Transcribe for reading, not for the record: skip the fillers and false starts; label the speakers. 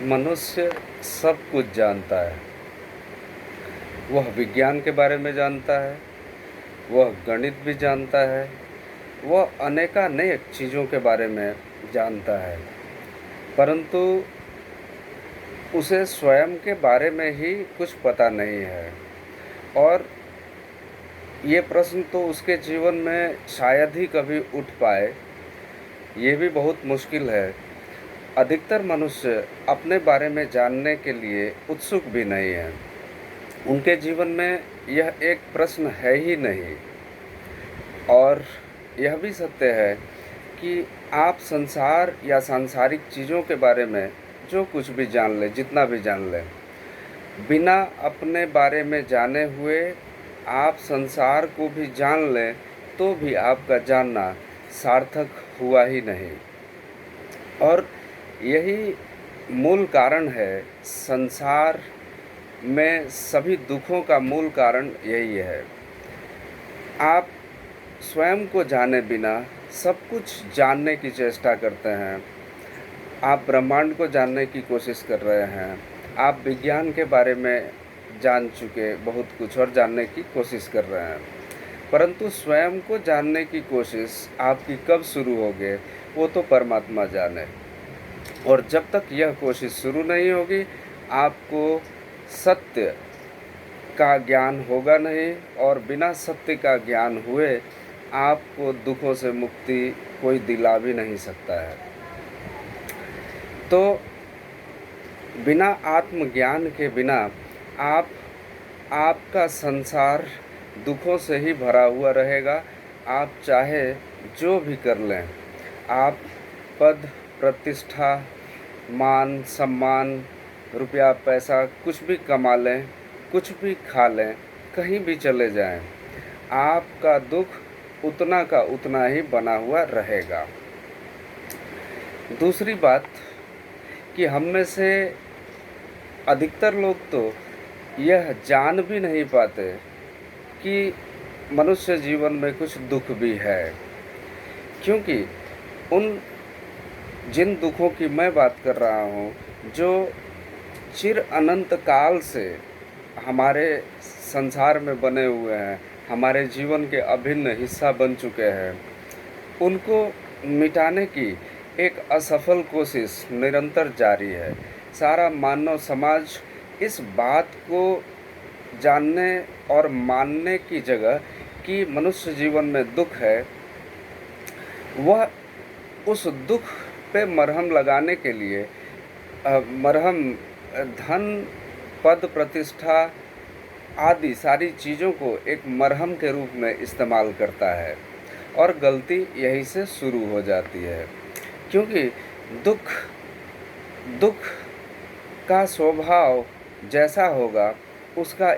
Speaker 1: मनुष्य सब कुछ जानता है। वह विज्ञान के बारे में जानता है, वह गणित भी जानता है, वह अनेकानेक चीज़ों के बारे में जानता है, परंतु उसे स्वयं के बारे में ही कुछ पता नहीं है। और ये प्रश्न तो उसके जीवन में शायद ही कभी उठ पाए, ये भी बहुत मुश्किल है। अधिकतर मनुष्य अपने बारे में जानने के लिए उत्सुक भी नहीं हैं। उनके जीवन में यह एक प्रश्न है ही नहीं। और यह भी सत्य है कि आप संसार या सांसारिक चीज़ों के बारे में जो कुछ भी जान लें, जितना भी जान लें, बिना अपने बारे में जाने हुए आप संसार को भी जान लें तो भी आपका जानना सार्थक हुआ ही नहीं। और यही मूल कारण है, संसार में सभी दुखों का मूल कारण यही है। आप स्वयं को जाने बिना सब कुछ जानने की चेष्टा करते हैं। आप ब्रह्मांड को जानने की कोशिश कर रहे हैं, आप विज्ञान के बारे में जान चुके बहुत कुछ और जानने की कोशिश कर रहे हैं, परंतु स्वयं को जानने की कोशिश आपकी कब शुरू होगी वो तो परमात्मा जाने। और जब तक यह कोशिश शुरू नहीं होगी, आपको सत्य का ज्ञान होगा नहीं, और बिना सत्य का ज्ञान हुए आपको दुखों से मुक्ति कोई दिला भी नहीं सकता है। तो बिना आत्मज्ञान के बिना आपका संसार दुखों से ही भरा हुआ रहेगा। आप चाहे जो भी कर लें, आप पद प्रतिष्ठा, मान सम्मान, रुपया पैसा कुछ भी कमा लें, कुछ भी खा लें, कहीं भी चले जाएं, आपका दुख उतना का उतना ही बना हुआ रहेगा। दूसरी बात कि हम में से अधिकतर लोग तो यह जान भी नहीं पाते कि मनुष्य जीवन में कुछ दुख भी है, क्योंकि उन जिन दुखों की मैं बात कर रहा हूँ, जो चिर अनंत काल से हमारे संसार में बने हुए हैं, हमारे जीवन के अभिन्न हिस्सा बन चुके हैं, उनको मिटाने की एक असफल कोशिश निरंतर जारी है। सारा मानव समाज इस बात को जानने और मानने की जगह कि मनुष्य जीवन में दुख है, वह उस दुख पे मरहम लगाने के लिए मरहम धन पद प्रतिष्ठा आदि सारी चीज़ों को एक मरहम के रूप में इस्तेमाल करता है। और गलती यहीं से शुरू हो जाती है, क्योंकि दुख का स्वभाव जैसा होगा उसका